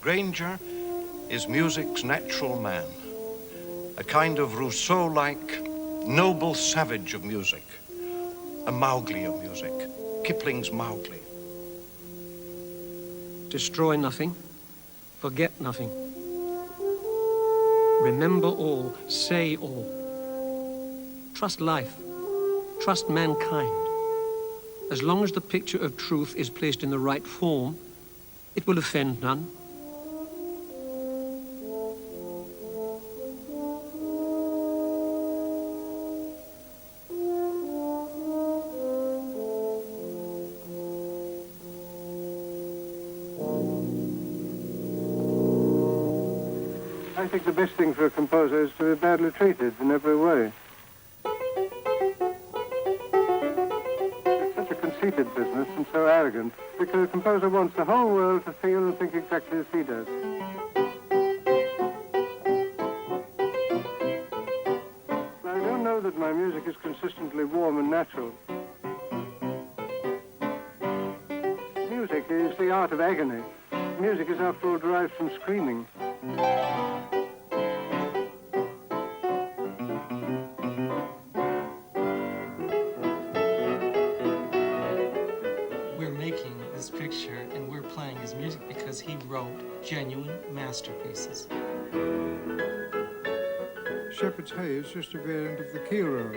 Grainger is music's natural man, a kind of Rousseau-like noble savage of music, a Mowgli of music, Kipling's Mowgli. Destroy nothing, forget nothing. Remember all, say all. Trust life, trust mankind. As long as the picture of truth is placed in the right form, it will offend none. I think the best thing for a composer is to be badly treated in every way. It's such a conceited business and so arrogant, because a composer wants the whole world to feel and think exactly as he does. I don't know that my music is consistently warm and natural. Music is the art of agony. Music is, after all, derived from screaming. Because he wrote genuine masterpieces. Shepherd's Hay is just a variant of the key road.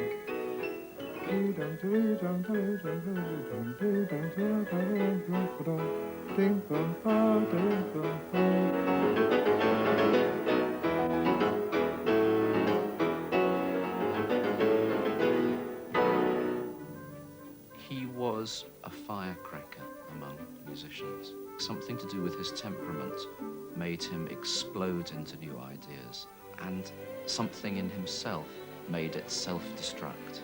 He was a firecracker among musicians. Something to do with his temperament made him explode into new ideas, and something in himself made it self-destruct.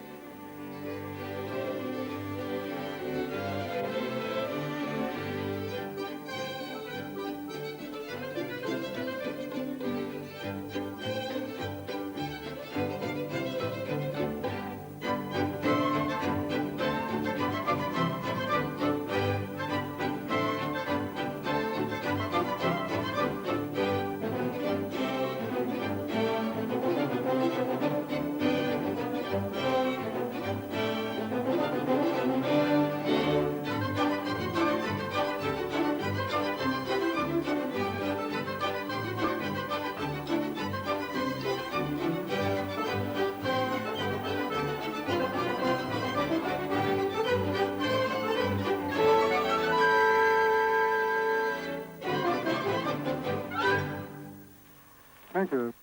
Thank you.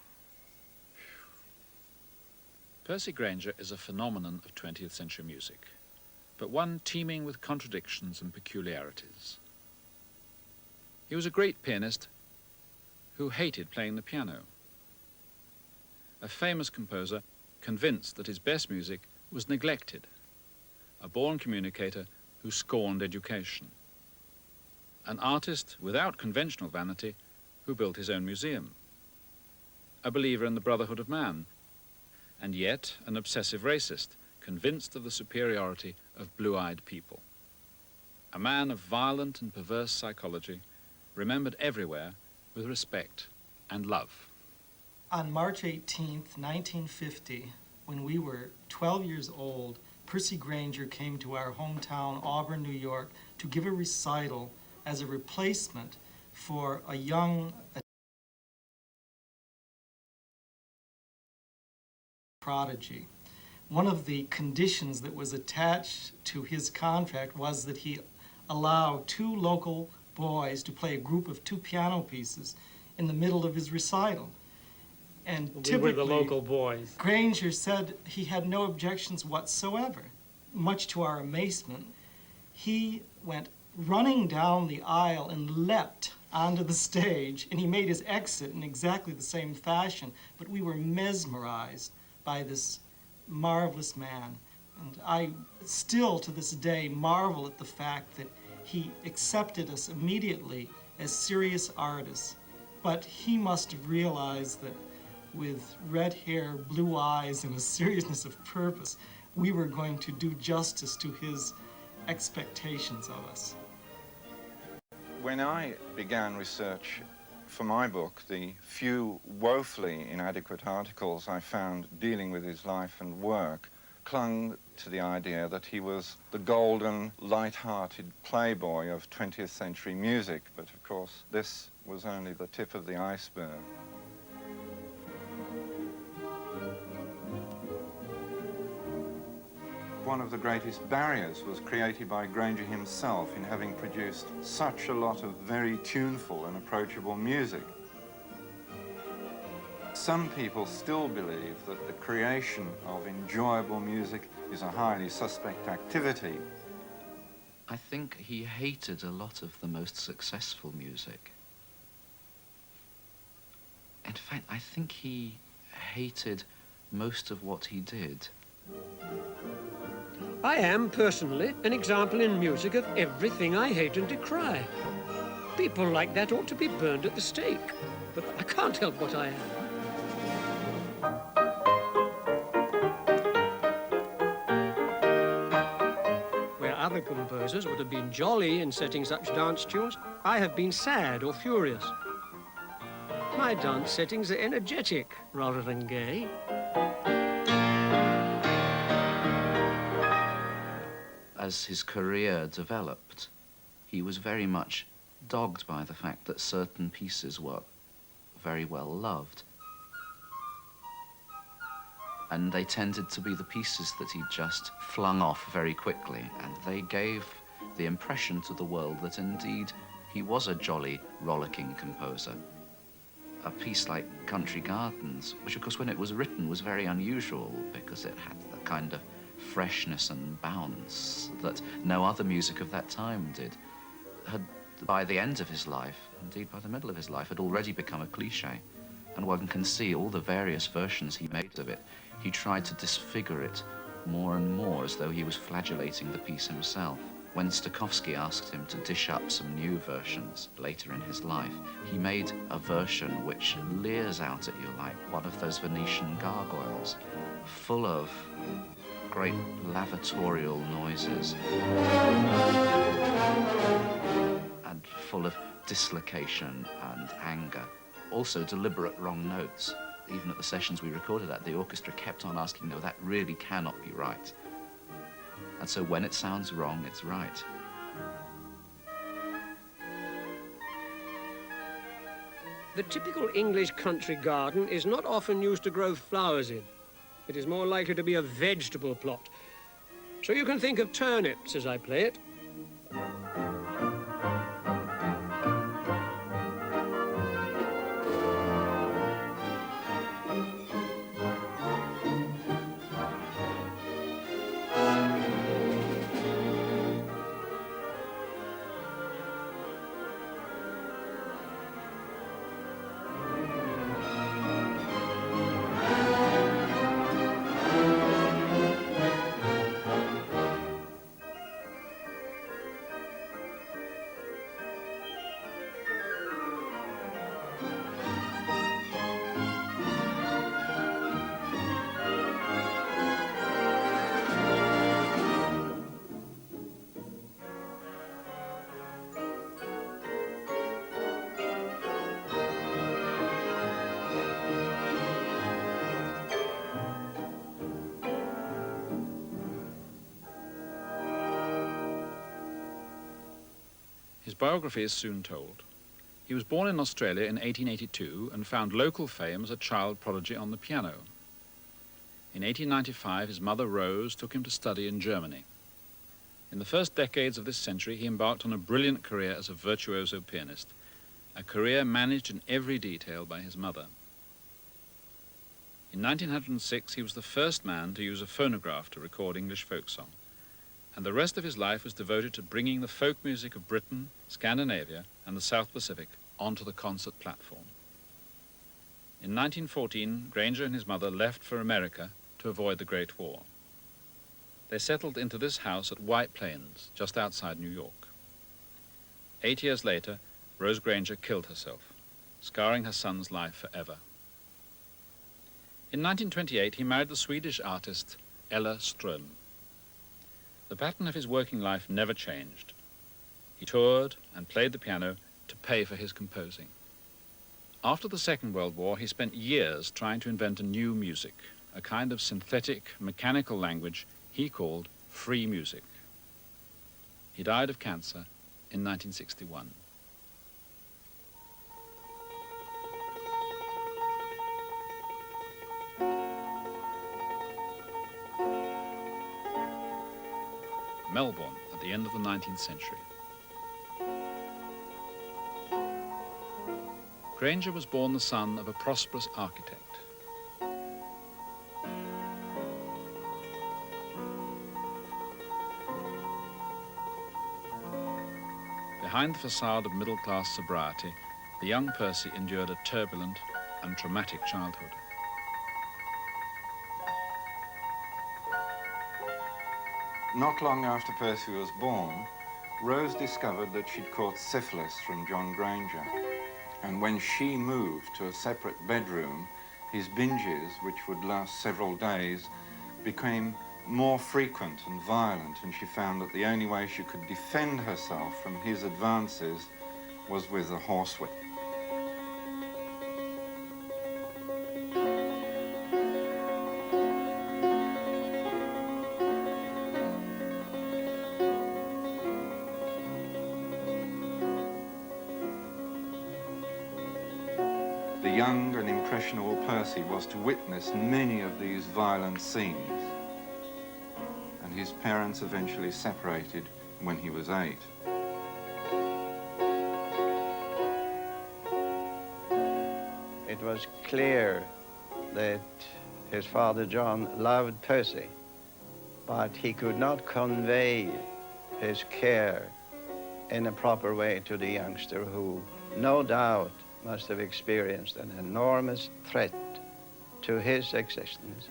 Percy Grainger is a phenomenon of 20th century music, but one teeming with contradictions and peculiarities. He was a great pianist who hated playing the piano. A famous composer convinced that his best music was neglected. A born communicator who scorned education. An artist without conventional vanity who built his own museum. A believer in the brotherhood of man, and yet an obsessive racist, convinced of the superiority of blue-eyed people. A man of violent and perverse psychology, remembered everywhere with respect and love. On March 18th, 1950, when we were 12 years old, Percy Grainger came to our hometown, Auburn, New York, to give a recital as a replacement for a young prodigy. One of the conditions that was attached to his contract was that he allow 2 local boys to play a group of 2 piano pieces in the middle of his recital. And We were the local boys. Grainger said he had no objections whatsoever. Much to our amazement, he went running down the aisle and leapt onto the stage, and he made his exit in exactly the same fashion, but we were mesmerized by this marvelous man. And I still, to this day, marvel at the fact that he accepted us immediately as serious artists. But he must have realized that with red hair, blue eyes, and a seriousness of purpose, we were going to do justice to his expectations of us. When I began research for my book, the few woefully inadequate articles I found dealing with his life and work clung to the idea that he was the golden, light-hearted playboy of 20th century music, but of course this was only the tip of the iceberg. One of the greatest barriers was created by Grainger himself in having produced such a lot of very tuneful and approachable music. Some people still believe that the creation of enjoyable music is a highly suspect activity. I think he hated a lot of the most successful music. In fact, I think he hated most of what he did. I am, personally, an example in music of everything I hate and decry. People like that ought to be burned at the stake, but I can't help what I am. Where other composers would have been jolly in setting such dance tunes, I have been sad or furious. My dance settings are energetic rather than gay. As his career developed, he was very much dogged by the fact that certain pieces were very well loved. And they tended to be the pieces that he just flung off very quickly, and they gave the impression to the world that indeed he was a jolly, rollicking composer. A piece like Country Gardens, which of course when it was written was very unusual because it had the kind of freshness and bounce that no other music of that time did, had, by the end of his life, indeed by the middle of his life, had already become a cliche. And one can see all the various versions he made of it. He tried to disfigure it more and more as though he was flagellating the piece himself. When Stokowski asked him to dish up some new versions later in his life, he made a version which leers out at you like one of those Venetian gargoyles, full of great lavatorial noises and full of dislocation and anger. Also deliberate wrong notes. Even at the sessions we recorded at, the orchestra kept on asking, no, that really cannot be right. And so when it sounds wrong, it's right. The typical English country garden is not often used to grow flowers in. It is more likely to be a vegetable plot. So you can think of turnips as I play it. His biography is soon told. He was born in Australia in 1882 and found local fame as a child prodigy on the piano. In 1895, his mother, Rose, took him to study in Germany. In the first decades of this century, he embarked on a brilliant career as a virtuoso pianist, a career managed in every detail by his mother. In 1906, he was the first man to use a phonograph to record English folk song, and the rest of his life was devoted to bringing the folk music of Britain, Scandinavia, and the South Pacific onto the concert platform. In 1914, Grainger and his mother left for America to avoid the Great War. They settled into this house at White Plains, just outside New York. 8 years later, Rose Grainger killed herself, scarring her son's life forever. In 1928, he married the Swedish artist Ella Ström. The pattern of his working life never changed. He toured and played the piano to pay for his composing. After the Second World War, he spent years trying to invent a new music, a kind of synthetic, mechanical language he called free music. He died of cancer in 1961. Melbourne at the end of the 19th century. Grainger was born the son of a prosperous architect. Behind the facade of middle-class sobriety, the young Percy endured a turbulent and traumatic childhood. Not long after Percy was born, Rose discovered that she'd caught syphilis from John Grainger. And when she moved to a separate bedroom, his binges, which would last several days, became more frequent and violent, and she found that the only way she could defend herself from his advances was with a horsewhip. The young and impressionable Percy was to witness many of these violent scenes, and his parents eventually separated when he was 8. It was clear that his father John loved Percy, but he could not convey his care in a proper way to the youngster, who no doubt must have experienced an enormous threat to his existence.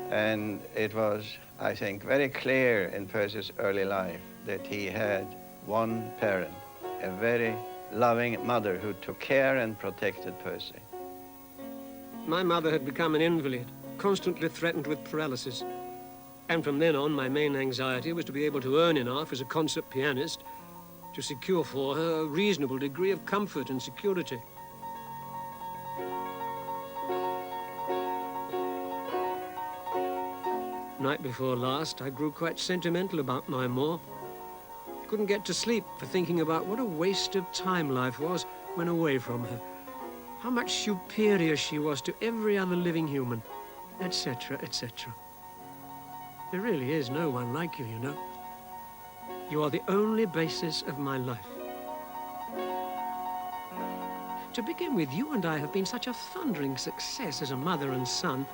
And it was, I think, very clear in Percy's early life that he had one parent, a very loving mother who took care and protected Percy. My mother had become an invalid, constantly threatened with paralysis. And from then on, my main anxiety was to be able to earn enough as a concert pianist to secure for her a reasonable degree of comfort and security. Night before last, I grew quite sentimental about my Moor. Couldn't get to sleep for thinking about what a waste of time life was when away from her. How much superior she was to every other living human, etc., etc. There really is no one like you, you know. You are the only basis of my life. To begin with, you and I have been such a thundering success as a mother and son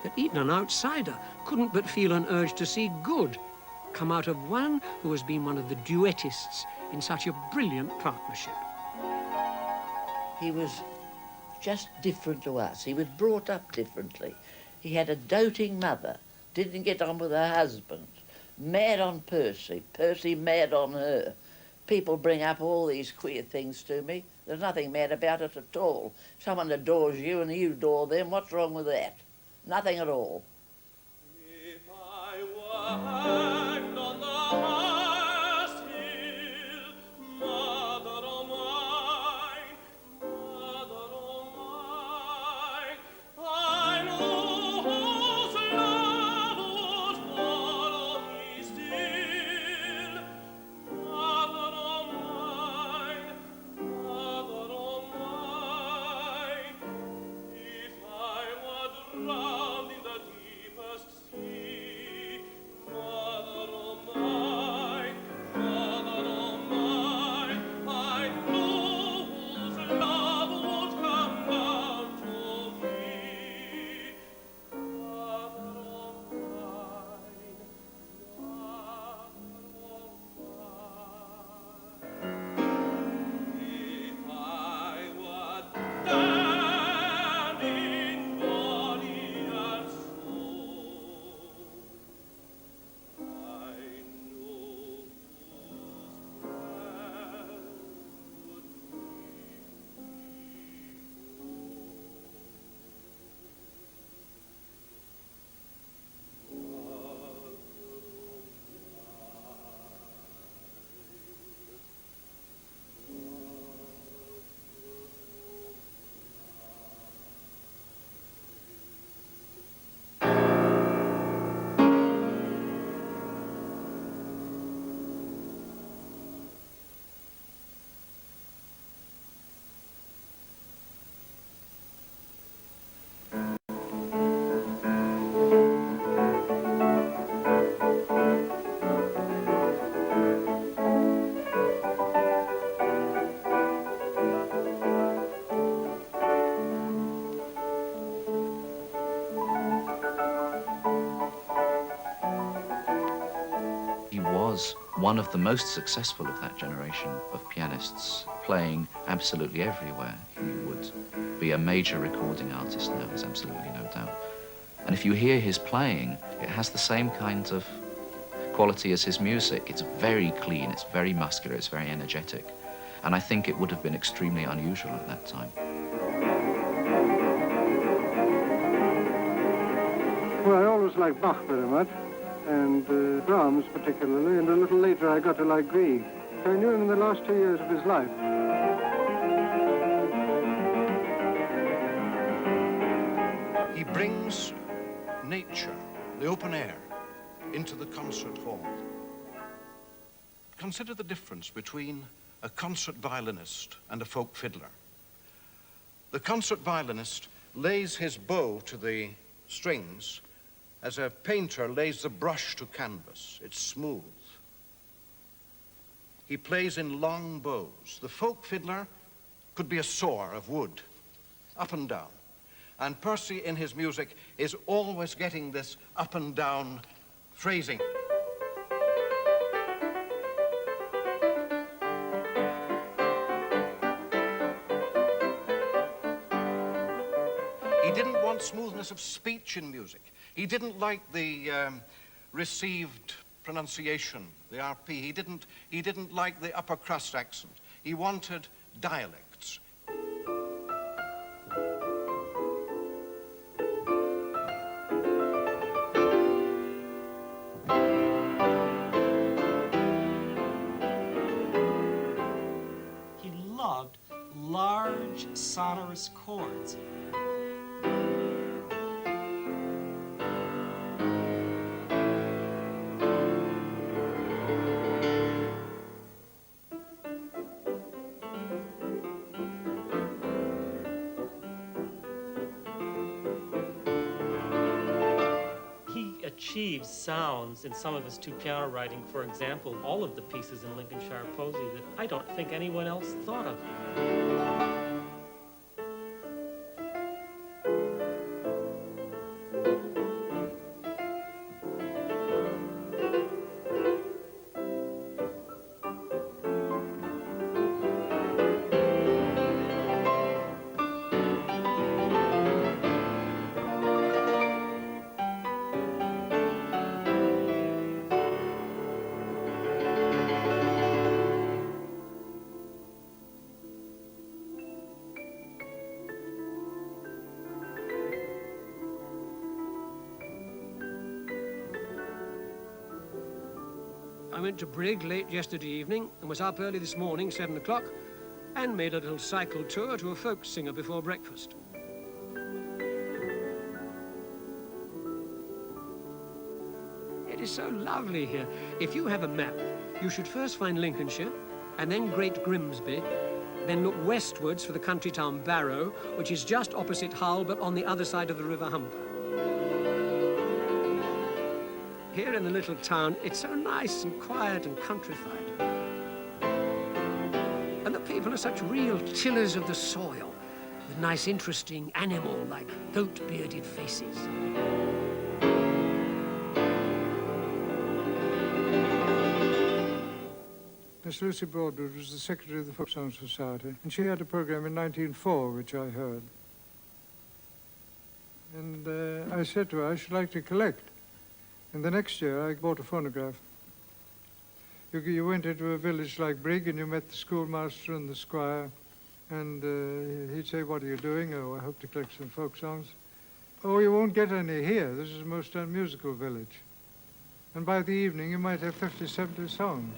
that even an outsider couldn't but feel an urge to see good come out of one who has been one of the duettists in such a brilliant partnership. He was just different to us. He was brought up differently. He had a doting mother, didn't get on with her husband, mad on Percy, Percy mad on her. People bring up all these queer things to me. There's nothing mad about it at all. Someone adores you and you adore them. What's wrong with that? Nothing at all. If I worked on the highest hill, mother o' mine, I know whose love would follow me still. Mother o' mine, if I were drowned in the deepest sea, mother was one of the most successful of that generation of pianists, playing absolutely everywhere. He would be a major recording artist now, there's absolutely no doubt. And if you hear his playing, it has the same kind of quality as his music. It's very clean, it's very muscular, it's very energetic. And I think it would have been extremely unusual at that time. Well, I always liked Bach very much, and Brahms particularly, and a little later I got to like Grieg. So I knew him in the last 2 years of his life. He brings nature, the open air, into the concert hall. Consider the difference between a concert violinist and a folk fiddler. The concert violinist lays his bow to the strings as a painter lays the brush to canvas. It's smooth. He plays in long bows. The folk fiddler could be a saw of wood, up and down. And Percy, in his music, is always getting this up and down phrasing. He didn't want smoothness of speech in music. He didn't like the received pronunciation, the RP. He didn't like the upper crust accent. He wanted dialects. He loved large, sonorous chords. Achieves sounds in some of his two piano writing, for example, all of the pieces in Lincolnshire Posy that I don't think anyone else thought of. I went to Brigg late yesterday evening and was up early this morning, 7 o'clock, and made a little cycle tour to a folk singer before breakfast. It is so lovely here. If you have a map, you should first find Lincolnshire, and then Great Grimsby, then look westwards for the country town Barrow, which is just opposite Hull, but on the other side of the River Humber. Here in the little town, it's so nice and quiet and countrified. And the people are such real tillers of the soil, with nice, interesting animal-like, goat-bearded faces. Miss Lucy Broadwood was the secretary of the Folksongs Society, and she had a program in 1904, which I heard. And I said to her, I should like to collect. And the next year, I bought a phonograph. You went into a village like Brigg, and you met the schoolmaster and the squire, and he'd say, what are you doing? Oh, I hope to collect some folk songs. Oh, you won't get any here. This is a most unmusical village. And by the evening, you might have 50, 70 songs.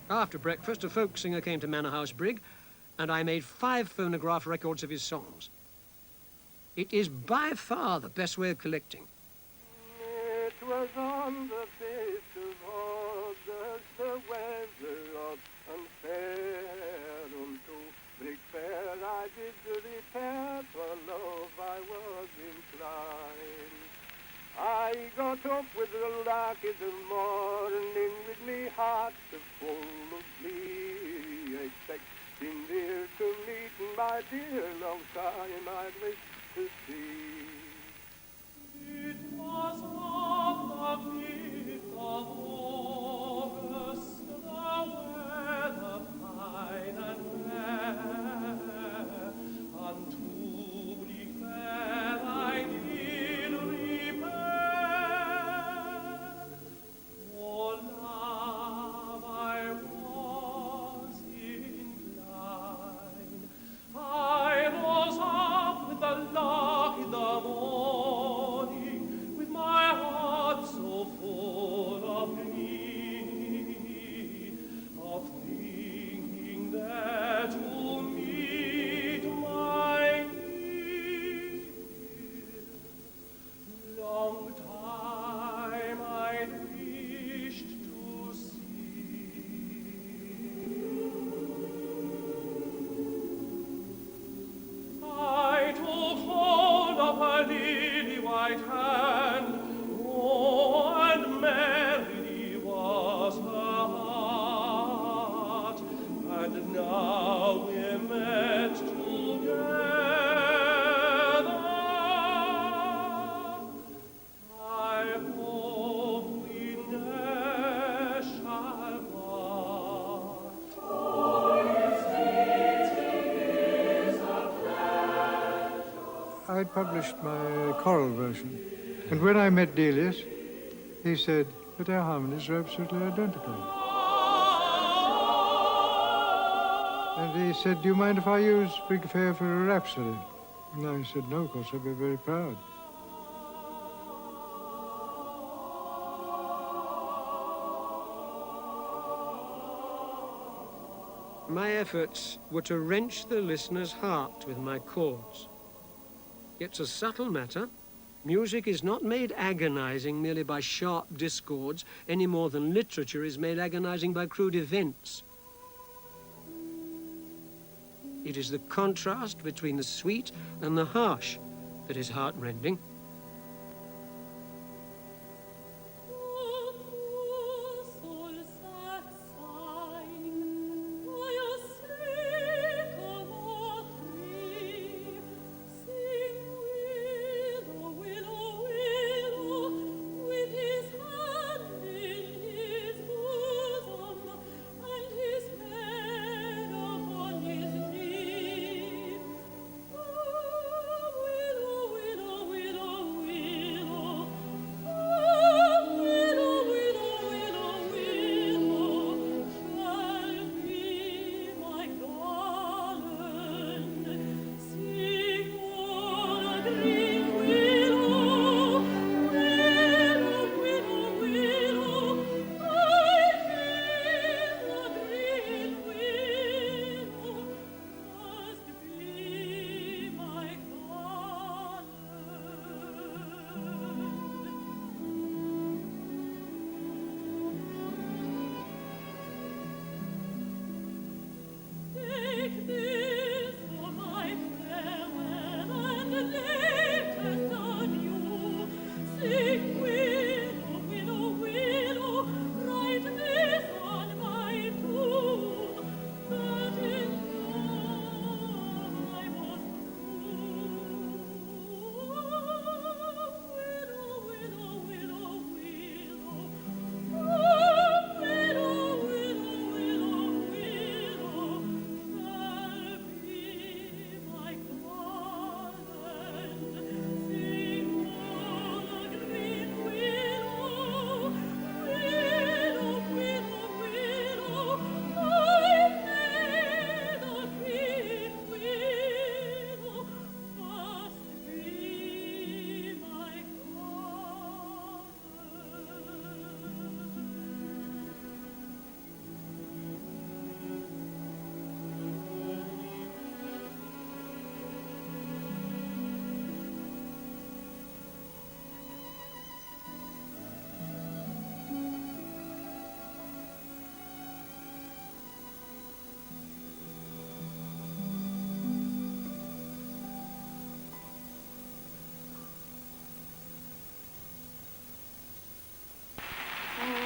After breakfast, a folk singer came to Manor House Brigg, and I made 5 phonograph records of his songs. It is by far the best way of collecting. It was on the fifth of August, the weather hot and fair. Unto Brigg Fair I did repair, for love I was inclined. I got up with the lark in the morning, with me heart full of glee, expecting there to meet my dear, long time I'd wish to see. It was on the 5th of I'd published my choral version, and when I met Delius, he said that our harmonies are absolutely identical. And he said, do you mind if I use Brigg Fair for a rhapsody? And I said, no, of course, I'd be very proud. My efforts were to wrench the listener's heart with my chords. It's a subtle matter. Music is not made agonizing merely by sharp discords, any more than literature is made agonizing by crude events. It is the contrast between the sweet and the harsh that is heart-rending.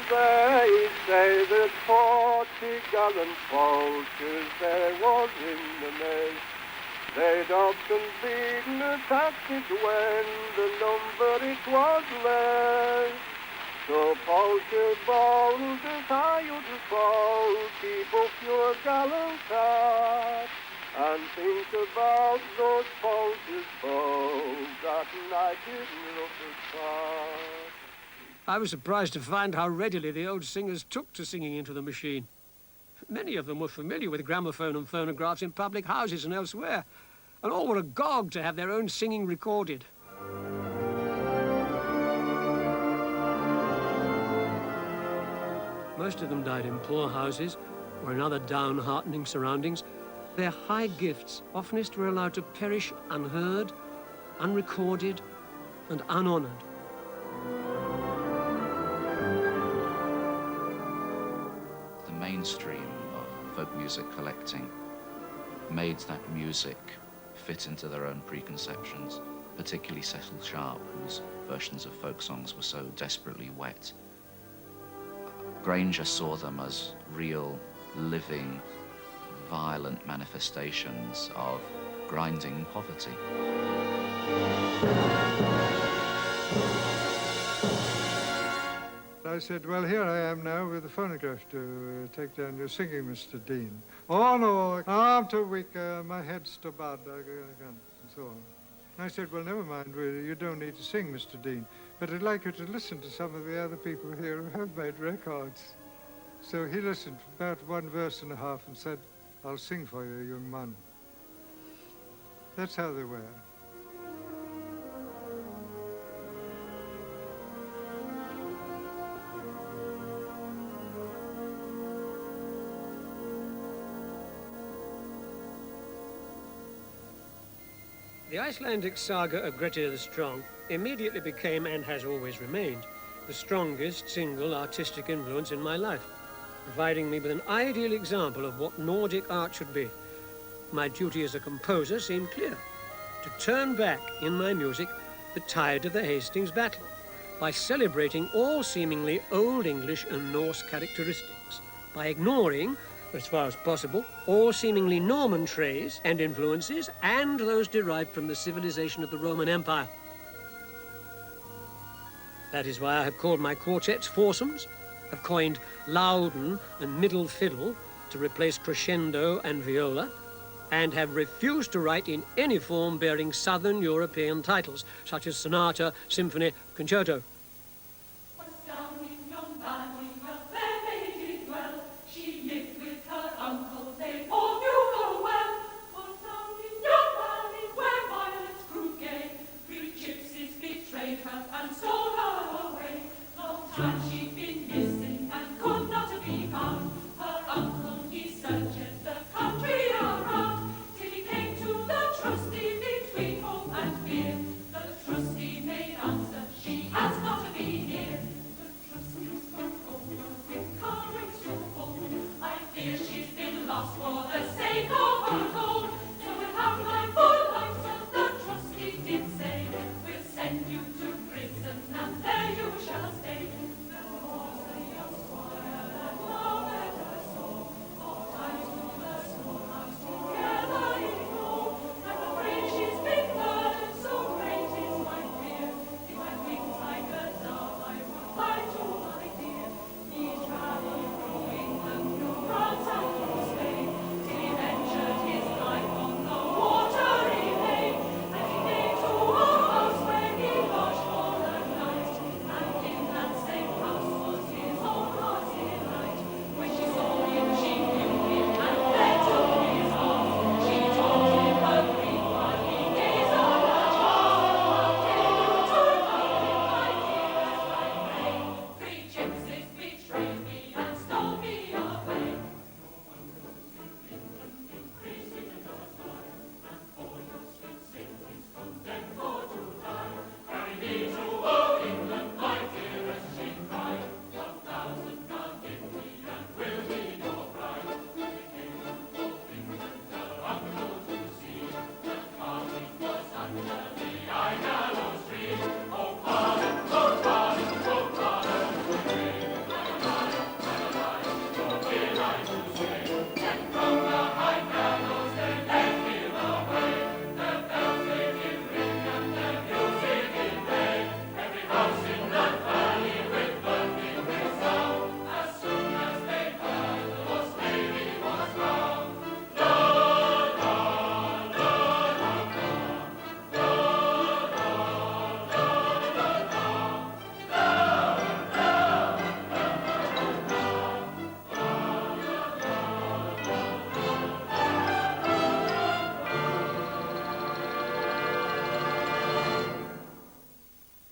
They say that 40 gallant poachers there was in the mess. They'd often beaten and attacked it when the number it was less. So poacher bold, as high you to fall, keep up your gallant heart, and think about those poachers bold that night in Rufford Park. I was surprised to find how readily the old singers took to singing into the machine. Many of them were familiar with gramophone and phonographs in public houses and elsewhere, and all were agog to have their own singing recorded. Most of them died in poor houses or in other downheartening surroundings. Their high gifts oftenest were allowed to perish unheard, unrecorded, and unhonored. The mainstream of folk music collecting made that music fit into their own preconceptions, particularly Cecil Sharp, whose versions of folk songs were so desperately wet. Grainger saw them as real, living, violent manifestations of grinding poverty. I said, well, here I am now with the phonograph to take down your singing, Mr. Deene. Oh, no, I'm too weak, my head's too bad, I can't, and so on. I said, well, never mind, you don't need to sing, Mr. Deene, but I'd like you to listen to some of the other people here who have made records. So he listened for about 1 verse and a half and said, I'll sing for you, young man. That's how they were. The Icelandic saga of Grettir the Strong immediately became, and has always remained, the strongest single artistic influence in my life, providing me with an ideal example of what Nordic art should be. My duty as a composer seemed clear: to turn back in my music the tide of the Hastings battle by celebrating all seemingly Old English and Norse characteristics, by ignoring, as far as possible, all seemingly Norman traits and influences and those derived from the civilization of the Roman Empire. That is why I have called my quartets foursomes, have coined Loudon and middle fiddle to replace crescendo and viola, and have refused to write in any form bearing Southern European titles, such as sonata, symphony, concerto.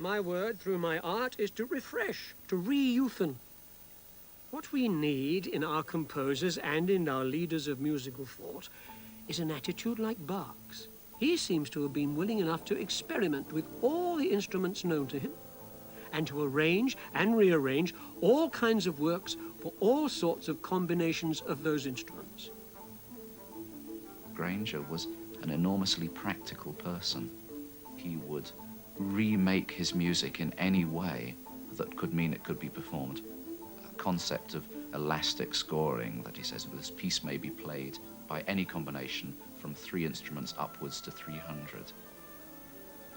My word through my art is to refresh, to re-youthen. What we need in our composers and in our leaders of musical thought is an attitude like Bach's. He seems to have been willing enough to experiment with all the instruments known to him and to arrange and rearrange all kinds of works for all sorts of combinations of those instruments. Grainger was an enormously practical person. He would remake his music in any way that could mean it could be performed. A concept of elastic scoring that he says this piece may be played by any combination from 3 instruments upwards to 300.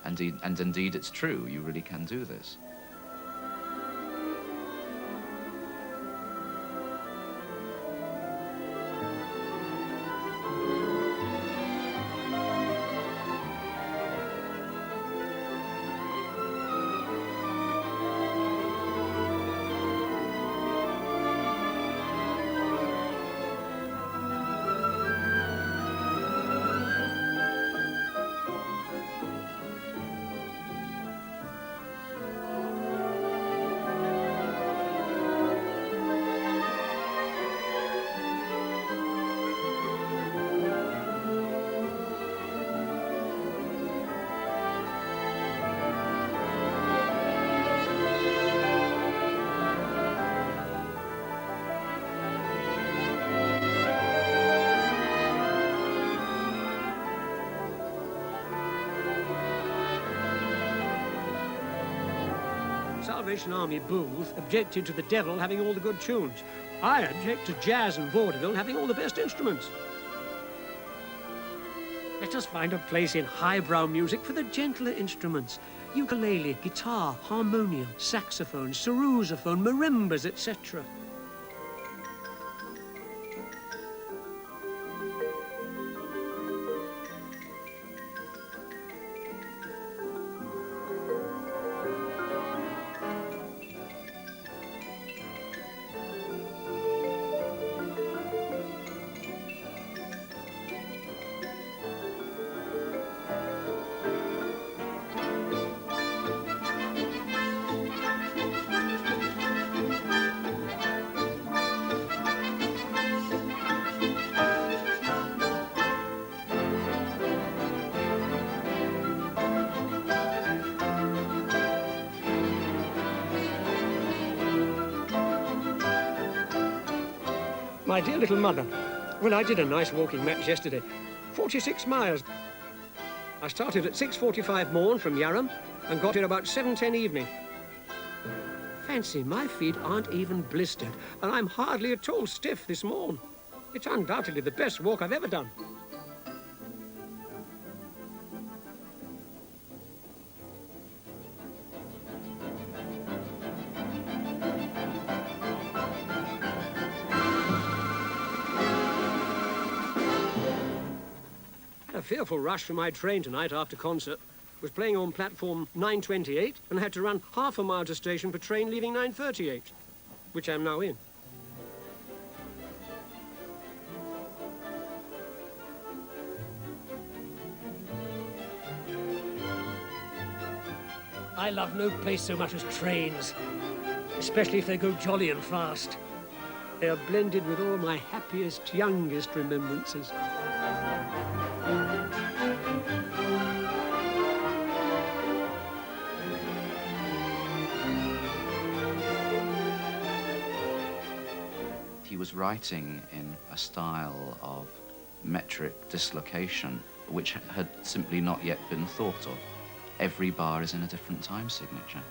And indeed it's true, you really can do this. Salvation Army Booth objected to the devil having all the good tunes. I object to jazz and vaudeville having all the best instruments. Let us find a place in highbrow music for the gentler instruments. Ukulele, guitar, harmonium, saxophone, sarrusophone, marimbas, etc. My dear little mother, well, I did a nice walking match yesterday. 46 miles. I started at 6:45 morn from Yarram and got here about 7:10 evening. Fancy, my feet aren't even blistered, and I'm hardly at all stiff this morn. It's undoubtedly the best walk I've ever done. A fearful rush for my train tonight after concert. Was playing on platform 928 and had to run half a mile to station for train leaving 9:38, which I'm now in. I love no place so much as trains, especially if they go jolly and fast. They are blended with all my happiest, youngest remembrances. He was writing in a style of metric dislocation which had simply not yet been thought of. Every bar is in a different time signature.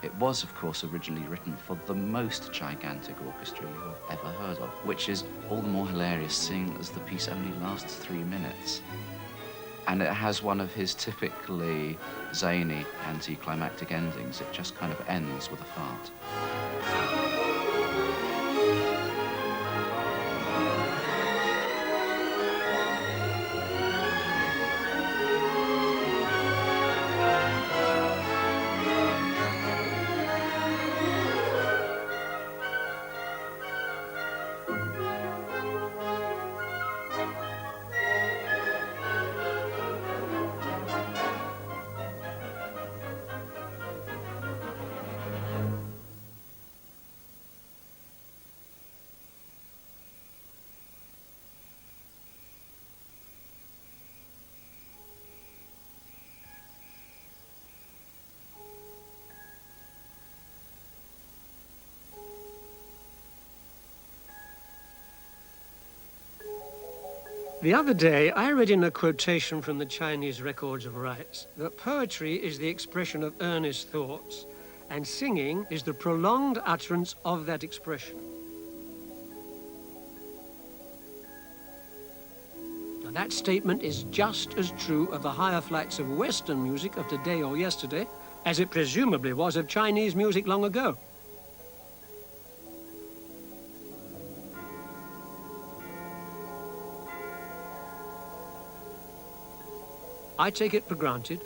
It was, of course, originally written for the most gigantic orchestra you have ever heard of, which is all the more hilarious seeing as the piece only lasts 3 minutes. And it has one of his typically zany anticlimactic endings. It just kind of ends with a fart. The other day, I read in a quotation from the Chinese records of rites that poetry is the expression of earnest thoughts, and singing is the prolonged utterance of that expression. Now, that statement is just as true of the higher flights of Western music of today or yesterday as it presumably was of Chinese music long ago. I take it for granted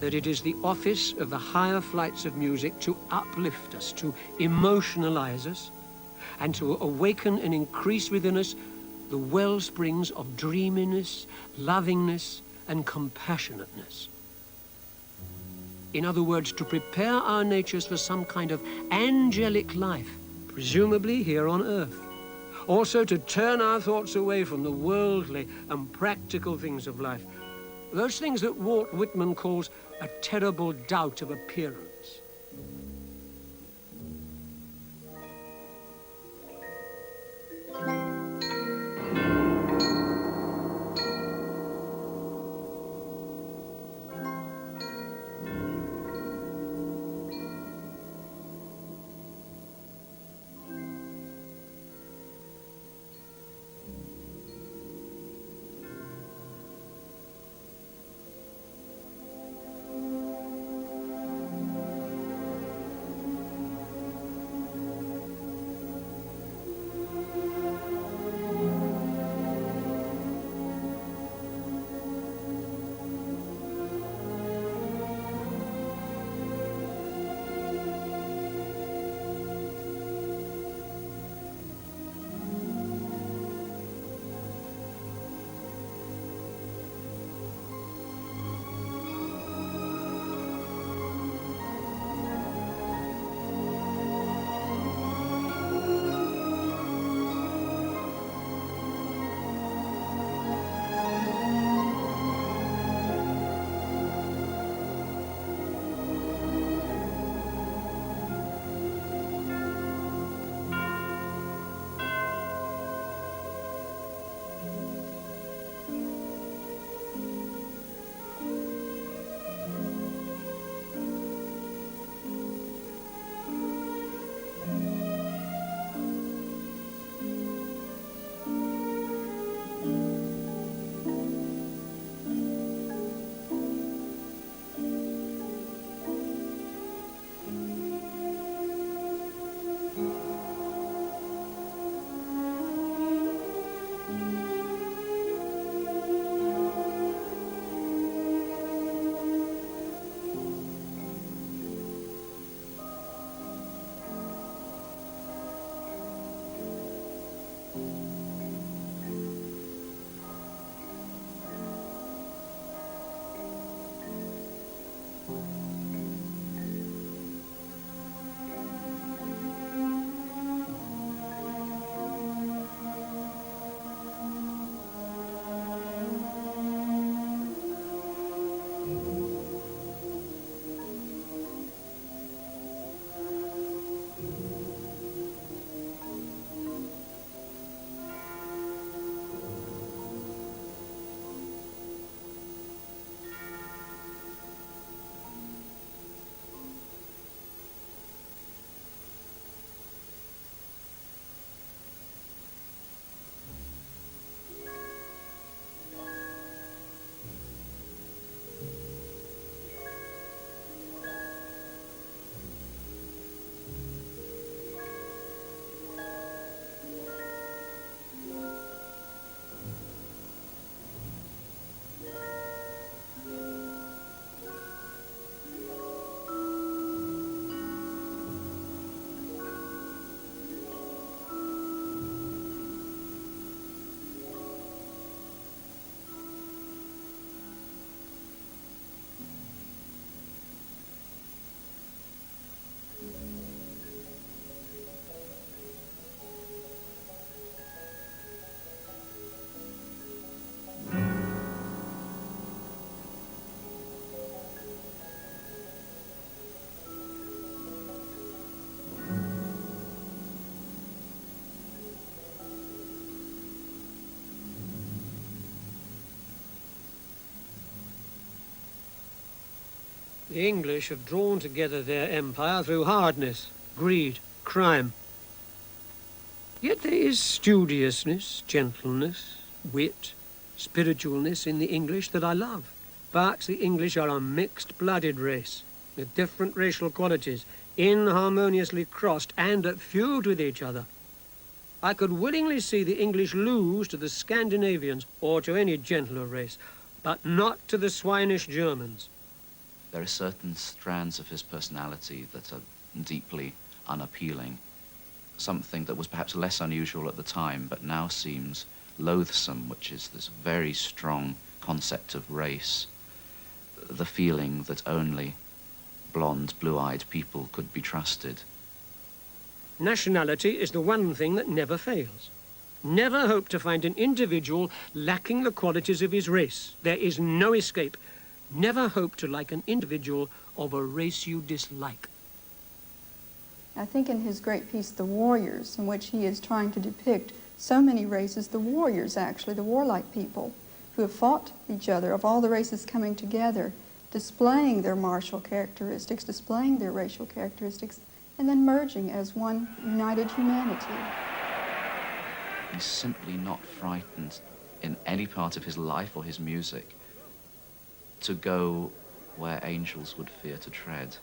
that it is the office of the higher flights of music to uplift us, to emotionalize us, and to awaken and increase within us the well springs of dreaminess, lovingness, and compassionateness. In other words, to prepare our natures for some kind of angelic life, presumably here on earth. Also to turn our thoughts away from the worldly and practical things of life, those things that Walt Whitman calls a terrible doubt of appearance. The English have drawn together their empire through hardness, greed, crime. Yet there is studiousness, gentleness, wit, spiritualness in the English that I love. But the English are a mixed-blooded race, with different racial qualities, inharmoniously crossed and at feud with each other. I could willingly see the English lose to the Scandinavians or to any gentler race, but not to the swinish Germans. There are certain strands of his personality that are deeply unappealing. Something that was perhaps less unusual at the time, but now seems loathsome, which is this very strong concept of race, the feeling that only blonde, blue-eyed people could be trusted. Nationality is the one thing that never fails. Never hope to find an individual lacking the qualities of his race. There is no escape. Never hope to like an individual of a race you dislike. I think in his great piece, The Warriors, in which he is trying to depict so many races, the warriors actually, the warlike people who have fought each other, of all the races coming together, displaying their martial characteristics, displaying their racial characteristics, and then merging as one united humanity. He's simply not frightened in any part of his life or his music to go where angels would fear to tread.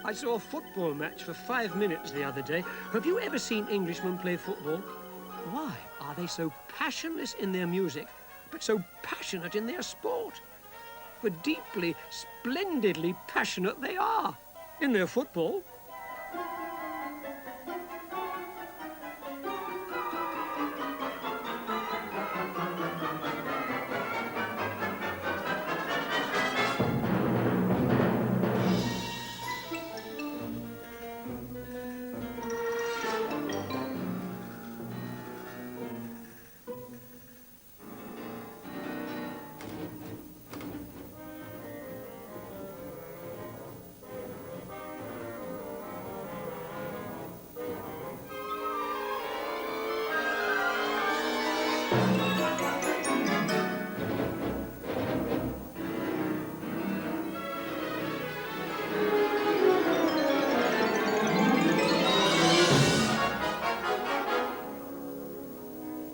I saw a football match for 5 minutes the other day. Have you ever seen Englishmen play football? Why are they so passionless in their music, but so passionate in their sport? For deeply, splendidly passionate they are in their football.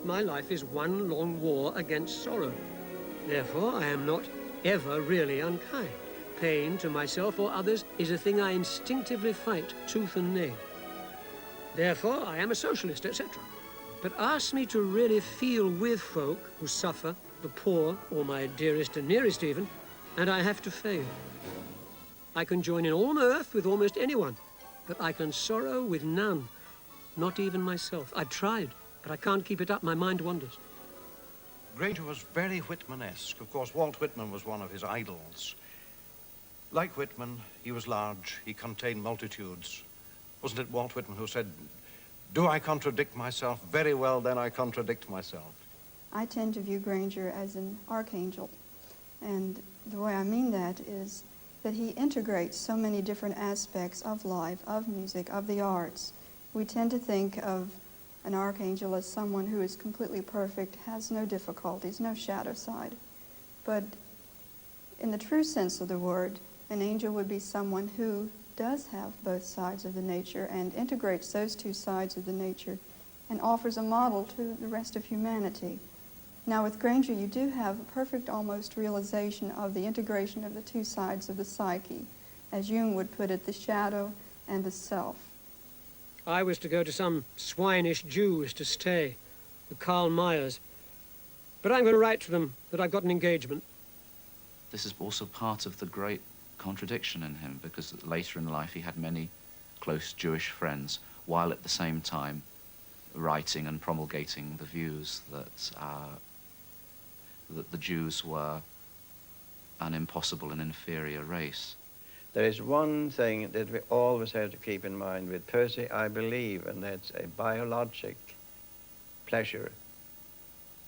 My life is one long war against sorrow. Therefore, I am not ever really unkind. Pain to myself or others is a thing I instinctively fight tooth and nail. Therefore, I am a socialist, etc. But ask me to really feel with folk who suffer, the poor, or my dearest and nearest even, and I have to fail. I can join in on earth with almost anyone, but I can sorrow with none, not even myself. I've tried, but I can't keep it up. My mind wanders. Grainger was very Whitman-esque. Of course, Walt Whitman was one of his idols. Like Whitman, he was large. He contained multitudes. Wasn't it Walt Whitman who said, "Do I contradict myself? Very well, then I contradict myself." I tend to view Grainger as an archangel. And the way I mean that is that he integrates so many different aspects of life, of music, of the arts. We tend to think of An archangel is someone who is completely perfect, has no difficulties, no shadow side. But in the true sense of the word, an angel would be someone who does have both sides of the nature and integrates those two sides of the nature and offers a model to the rest of humanity. Now with Grainger, you do have a perfect almost realization of the integration of the two sides of the psyche. As Jung would put it, the shadow and the self. I was to go to some swinish Jew was to stay, the Karl Mayers. But I'm going to write to them that I've got an engagement. This is also part of the great contradiction in him, because later in life he had many close Jewish friends, while at the same time writing and promulgating the views that the Jews were an impossible and inferior race. There is one thing that we always have to keep in mind with Percy, I believe, and that's a biologic pleasure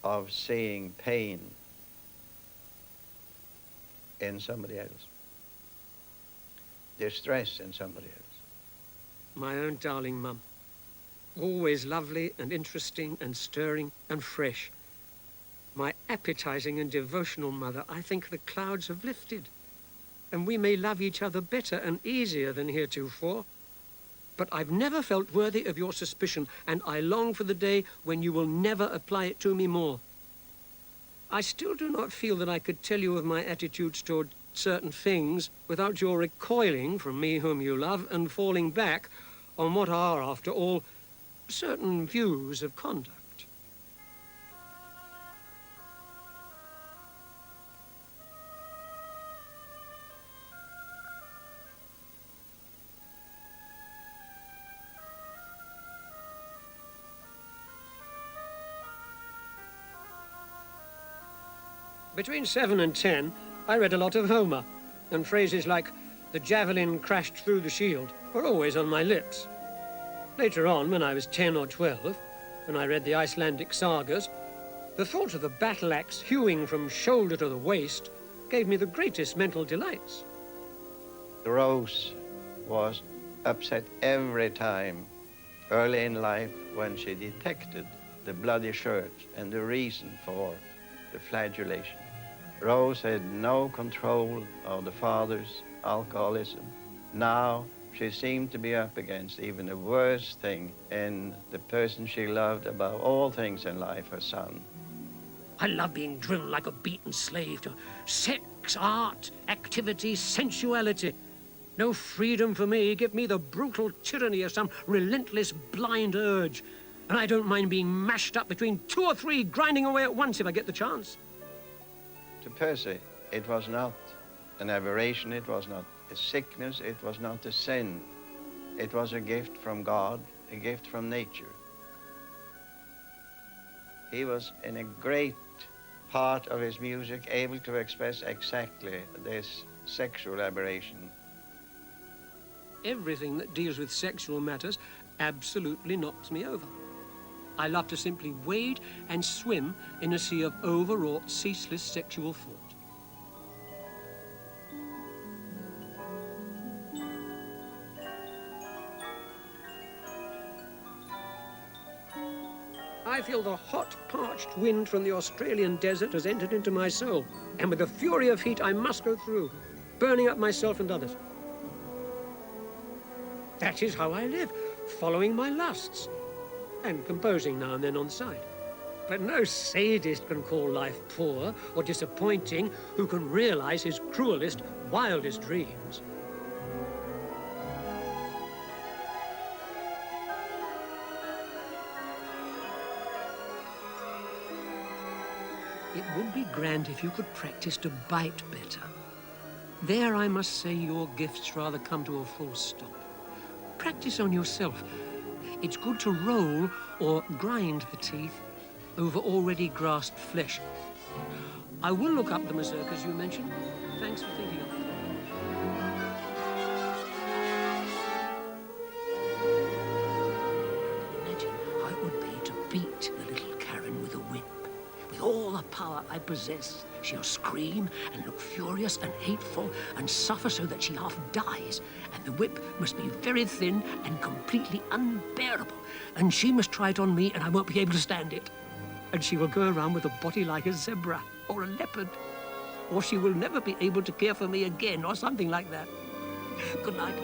of seeing pain in somebody else, distress in somebody else. My own darling mum. Always lovely and interesting and stirring and fresh. My appetizing and devotional mother, I think the clouds have lifted, and we may love each other better and easier than heretofore. But I've never felt worthy of your suspicion, and I long for the day when you will never apply it to me more. I still do not feel that I could tell you of my attitudes toward certain things without your recoiling from me whom you love and falling back on what are, after all, certain views of conduct. Between 7 and 10, I read a lot of Homer, and phrases like, "the javelin crashed through the shield," were always on my lips. Later on, when I was 10 or 12, when I read the Icelandic sagas, the thought of the battle axe hewing from shoulder to the waist gave me the greatest mental delights. Rose was upset every time, early in life, when she detected the bloody shirt and the reason for the flagellation. Rose had no control of the father's alcoholism. Now she seemed to be up against even the worst thing in the person she loved above all things in life, her son. I love being drilled like a beaten slave to sex, art, activity, sensuality. No freedom for me. Give me the brutal tyranny of some relentless blind urge. And I don't mind being mashed up between 2 or 3, grinding away at once if I get the chance. To Percy, it was not an aberration, it was not a sickness, it was not a sin. It was a gift from God, a gift from nature. He was, in a great part of his music, able to express exactly this sexual aberration. Everything that deals with sexual matters absolutely knocks me over. I love to simply wade and swim in a sea of overwrought, ceaseless sexual thought. I feel the hot, parched wind from the Australian desert has entered into my soul, and with the fury of heat I must go through, burning up myself and others. That is how I live, following my lusts, and composing now and then on the side. But no sadist can call life poor or disappointing who can realize his cruelest, wildest dreams. It would be grand if you could practice to bite better. There, I must say, your gifts rather come to a full stop. Practice on yourself. It's good to roll or grind the teeth over already grasped flesh. I will look up the mazurkas you mentioned. Thanks for thinking of it. Imagine how it would be to beat the little Karen with a whip, with all the power I possess, she'll scream and look furious and hateful and suffer so that she half dies. And the whip must be very thin and completely unbearable. And she must try it on me and I won't be able to stand it. And she will go around with a body like a zebra or a leopard. Or she will never be able to care for me again or something like that. Good night.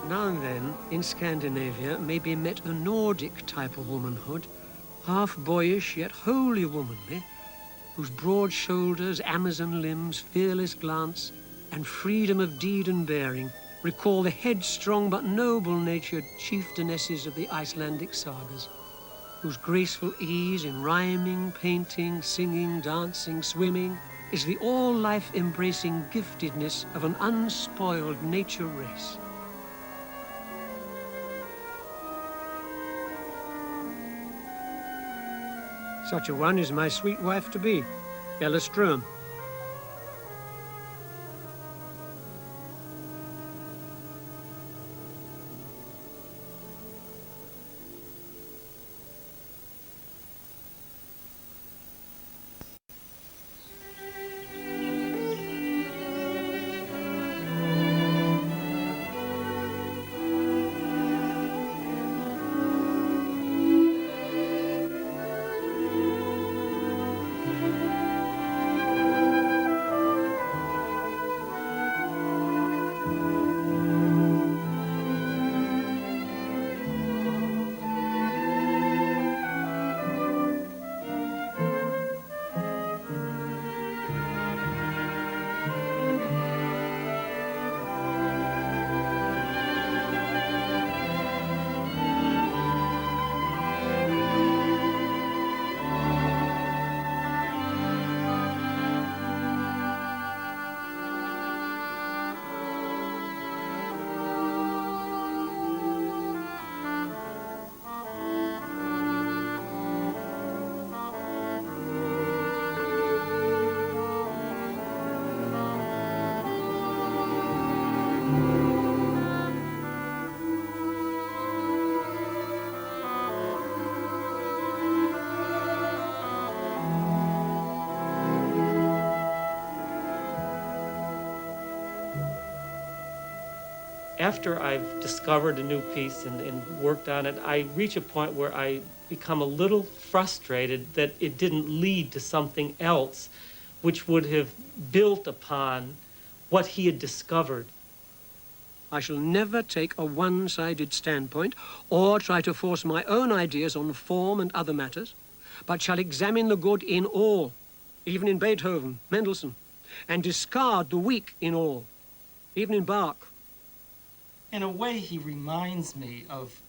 Now and then, in Scandinavia, may be met a Nordic type of womanhood, half boyish yet wholly womanly, whose broad shoulders, Amazon limbs, fearless glance, and freedom of deed and bearing recall the headstrong but noble-natured chieftainesses of the Icelandic sagas, whose graceful ease in rhyming, painting, singing, dancing, swimming is the all-life embracing giftedness of an unspoiled nature race. Such a one is my sweet wife-to-be, Ella Strohm. After I've discovered a new piece and worked on it, I reach a point where I become a little frustrated that it didn't lead to something else which would have built upon what he had discovered. I shall never take a one-sided standpoint or try to force my own ideas on form and other matters, but shall examine the good in all, even in Beethoven, Mendelssohn, and discard the weak in all, even in bark. In a way, he reminds me of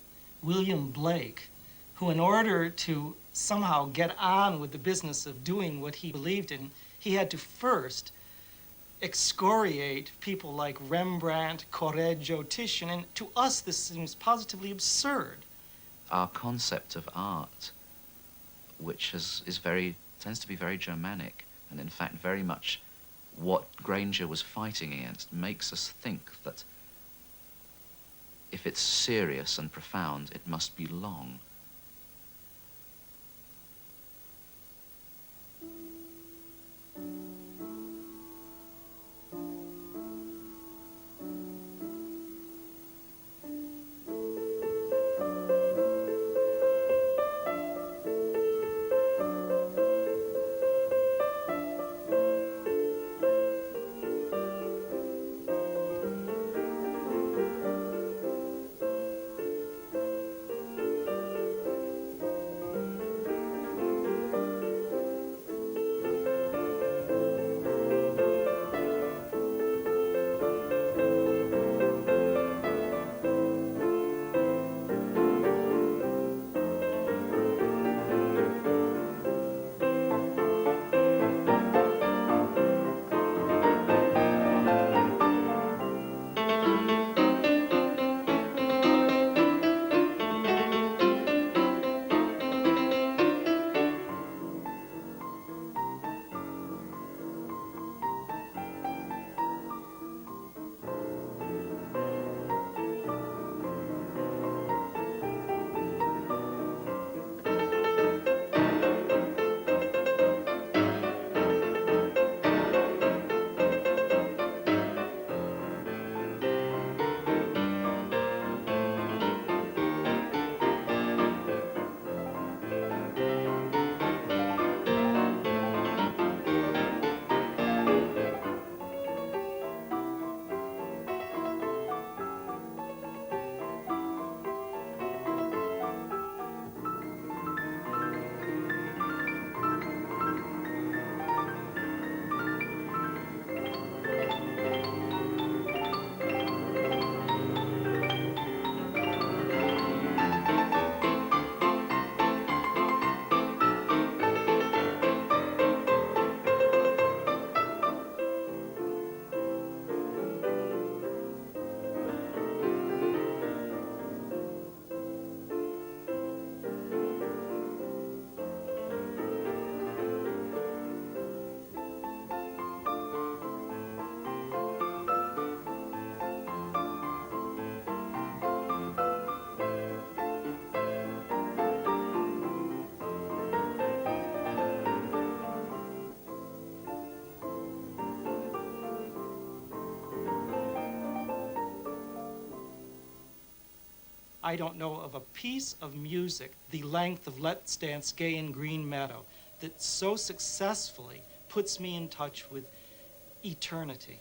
William Blake, who, in order to somehow get on with the business of doing what he believed in, he had to first excoriate people like Rembrandt, Correggio, Titian, and to us this seems positively absurd. Our concept of art, which tends to be very Germanic, and in fact very much what Grainger was fighting against, makes us think that if it's serious and profound, it must be long. I don't know of a piece of music the length of Let's Dance Gay in Green Meadow that so successfully puts me in touch with eternity.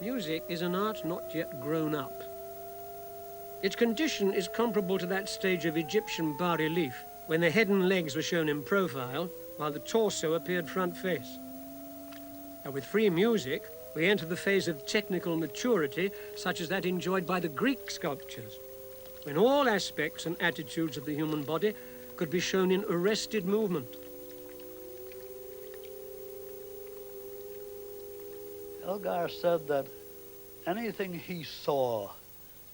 Music is an art not yet grown up. Its condition is comparable to that stage of Egyptian bas-relief when the head and legs were shown in profile while the torso appeared front face. And with free music, we enter the phase of technical maturity such as that enjoyed by the Greek sculptures, when all aspects and attitudes of the human body could be shown in arrested movement. Elgar said that anything he saw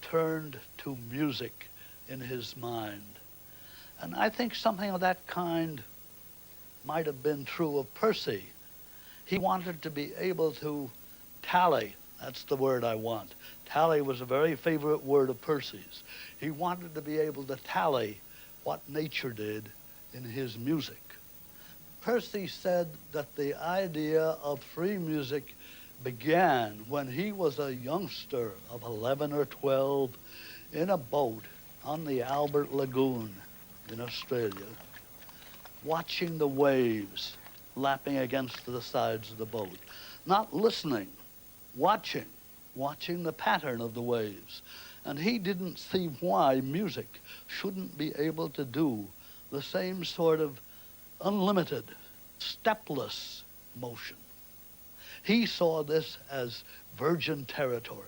turned to music in his mind. And I think something of that kind might have been true of Percy. He wanted to be able to tally. That's the word I want. Tally was a very favorite word of Percy's. He wanted to be able to tally what nature did in his music. Percy said that the idea of free music began when he was a youngster of 11 or 12 in a boat on the Albert Lagoon in Australia, watching the waves lapping against the sides of the boat. Not listening, watching the pattern of the waves. And he didn't see why music shouldn't be able to do the same sort of unlimited, stepless motion. He saw this as virgin territory,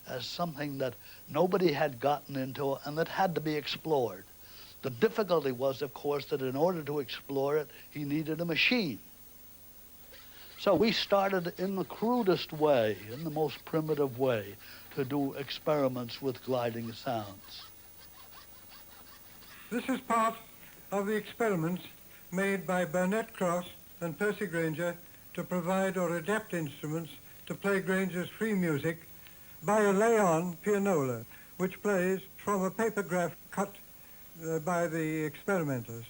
as something that nobody had gotten into and that had to be explored. The difficulty was, of course, that in order to explore it, he needed a machine. So we started in the crudest way, in the most primitive way, to do experiments with gliding sounds. This is part of the experiments made by Burnett Cross and Percy Grainger to provide or adapt instruments to play Grainger's free music by a lay-on pianola, which plays from a paper graph cut by the experimenters.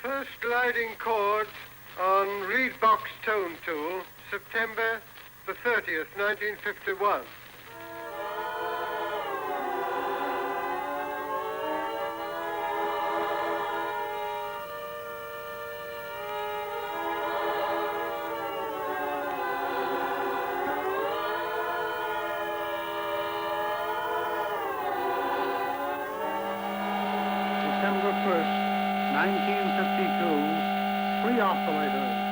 First gliding chords on reed box tone tool, September the 30th, 1951. September 1st, 1952, free oscillators.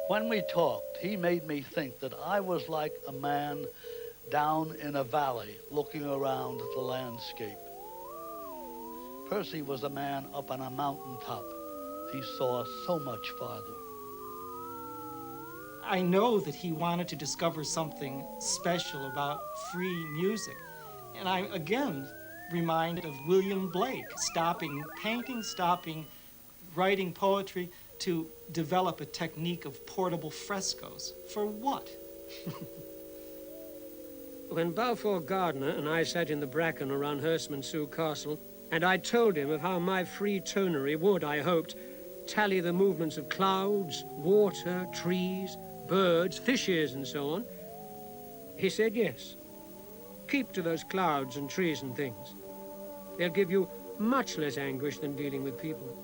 When we talked, he made me think that I was like a man down in a valley looking around at the landscape. Percy was a man up on a mountaintop. He saw so much farther. I know that he wanted to discover something special about free music. And I'm again reminded of William Blake stopping painting, stopping writing poetry to develop a technique of portable frescoes. For what? When Balfour Gardner and I sat in the bracken around Herstmonceux Castle, and I told him of how my free tonery would, I hoped, tally the movements of clouds, water, trees, birds, fishes, and so on, he said yes. Keep to those clouds and trees and things. They'll give you much less anguish than dealing with people.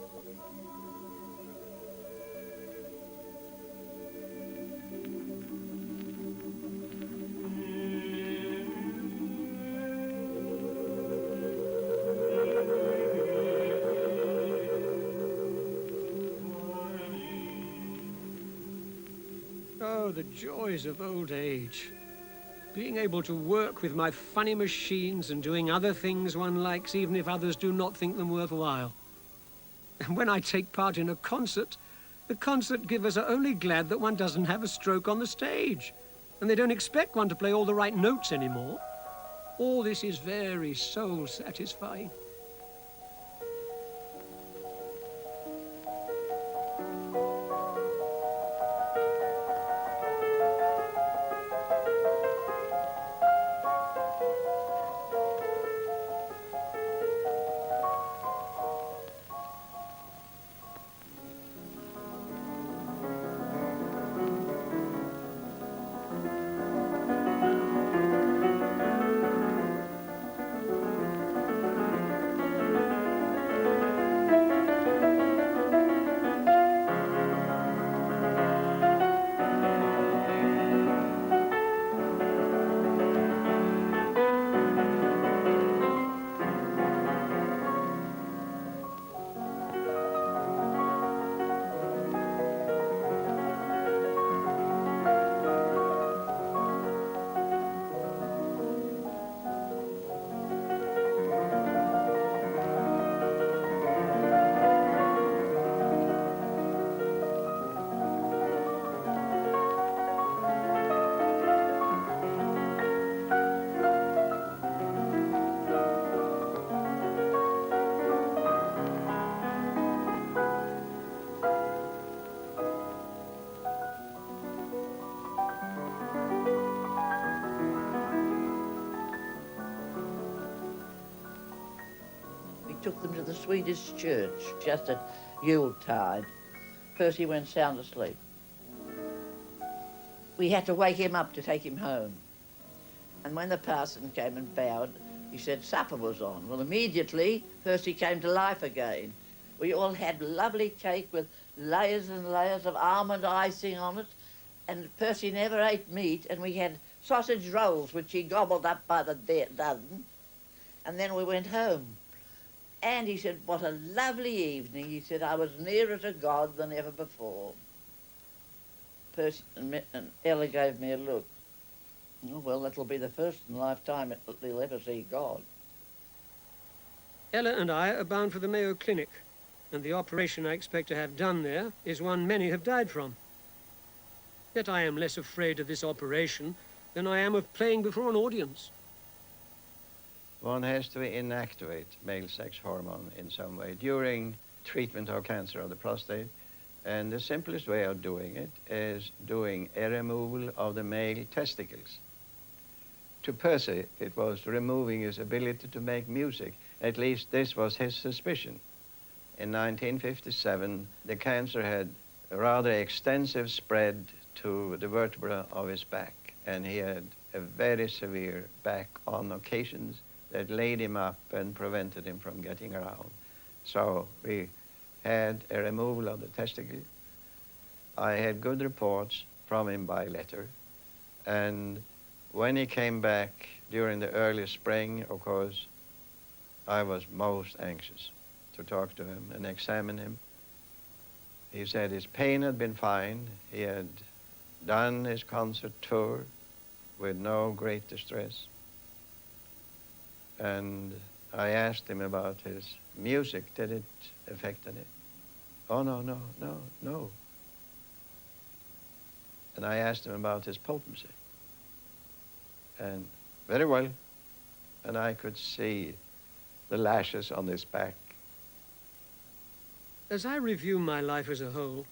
Oh, the joys of old age. Being able to work with my funny machines and doing other things one likes, even if others do not think them worthwhile. And when I take part in a concert, the concert givers are only glad that one doesn't have a stroke on the stage, and they don't expect one to play all the right notes anymore. All this is very soul-satisfying. took them to the Swedish church just at Yuletide. Percy went sound asleep. We had to wake him up to take him home. And when the parson came and bowed, he said supper was on. Well, immediately, Percy came to life again. We all had lovely cake with layers and layers of almond icing on it, and Percy never ate meat, and we had sausage rolls, which he gobbled up by the dozen, and then we went home. And he said, what a lovely evening. He said, I was nearer to God than ever before. Percy and Ella gave me a look. Oh, well, that'll be the first in a lifetime they'll ever see God. Ella and I are bound for the Mayo Clinic, and the operation I expect to have done there is one many have died from. Yet I am less afraid of this operation than I am of playing before an audience. One has to inactivate male sex hormone in some way during treatment of cancer of the prostate, and the simplest way of doing it is doing a removal of the male testicles. To Percy, it was removing his ability to make music. At least this was his suspicion. In 1957, the cancer had a rather extensive spread to the vertebra of his back, and he had a very severe back on occasions that laid him up and prevented him from getting around. So we had a removal of the testicle. I had good reports from him by letter, and when he came back during the early spring, of course, I was most anxious to talk to him and examine him. He said his pain had been fine. He had done his concert tour with no great distress. And I asked him about his music. Did it affect any? Oh, no. And I asked him about his potency. And very well. And I could see the lashes on his back. As I review my life as a whole,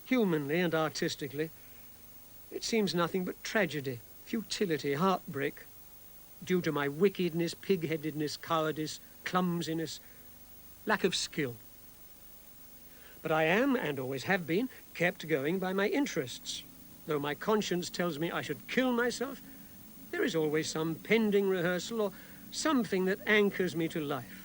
humanly and artistically, it seems nothing but tragedy, futility, heartbreak, due to my wickedness, pig-headedness, cowardice, clumsiness, lack of skill. But I am, and always have been, kept going by my interests. Though my conscience tells me I should kill myself, there is always some pending rehearsal or something that anchors me to life.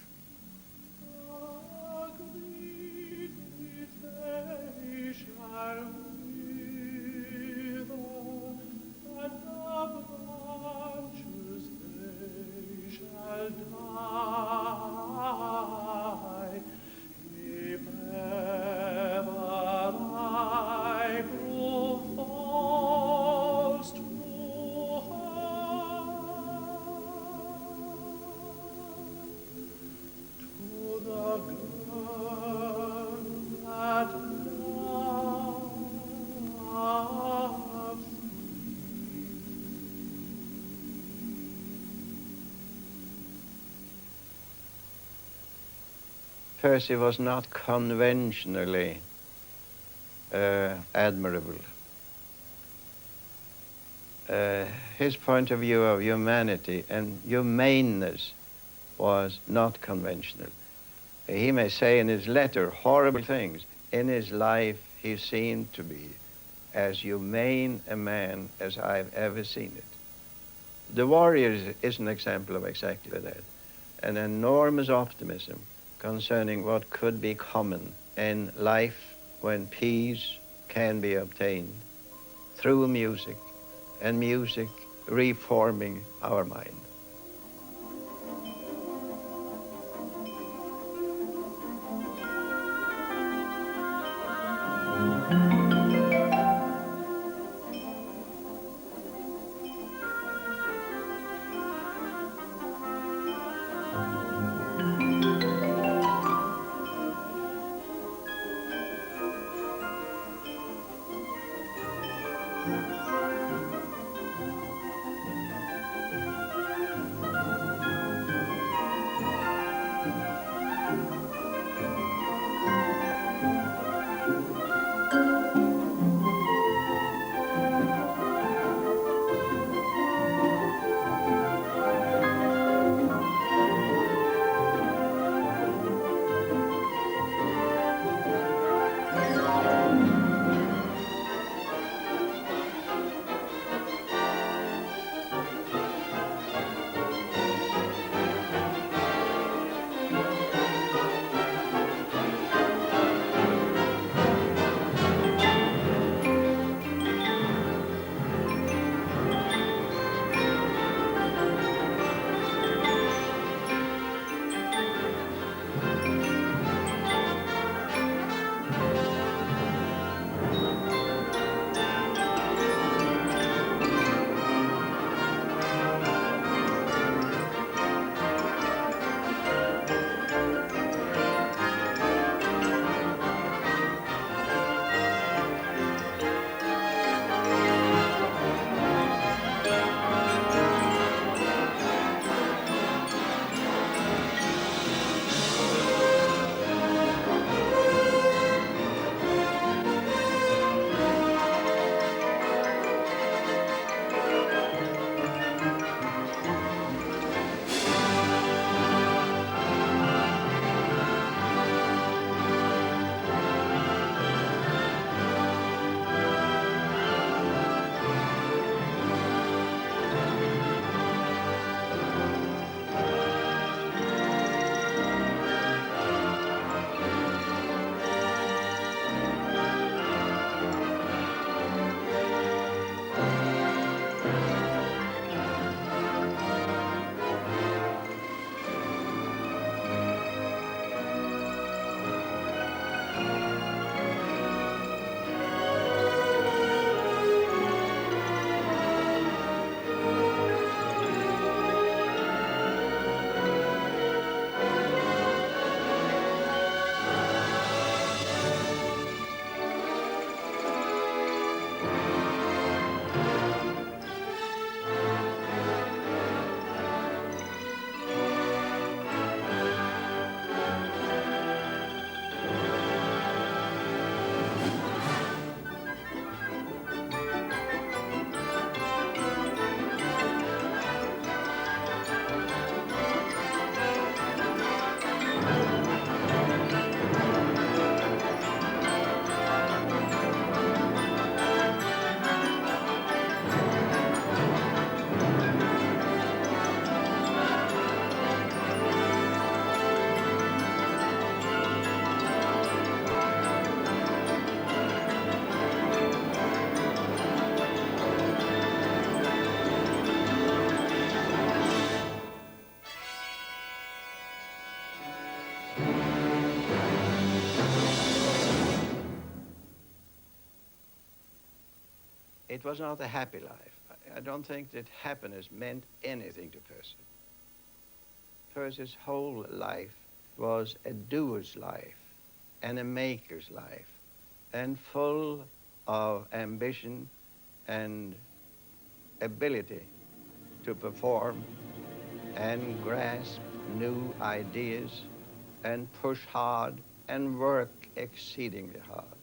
Percy was not conventionally admirable. His point of view of humanity and humaneness was not conventional. He may say in his letter horrible things. In his life, he seemed to be as humane a man as I've ever seen it. The Warriors is an example of exactly that. An enormous optimism concerning what could be common in life when peace can be obtained through music, and music reforming our mind. It was not a happy life. I don't think that happiness meant anything to Percy. Percy's whole life was a doer's life and a maker's life, and full of ambition and ability to perform and grasp new ideas and push hard and work exceedingly hard.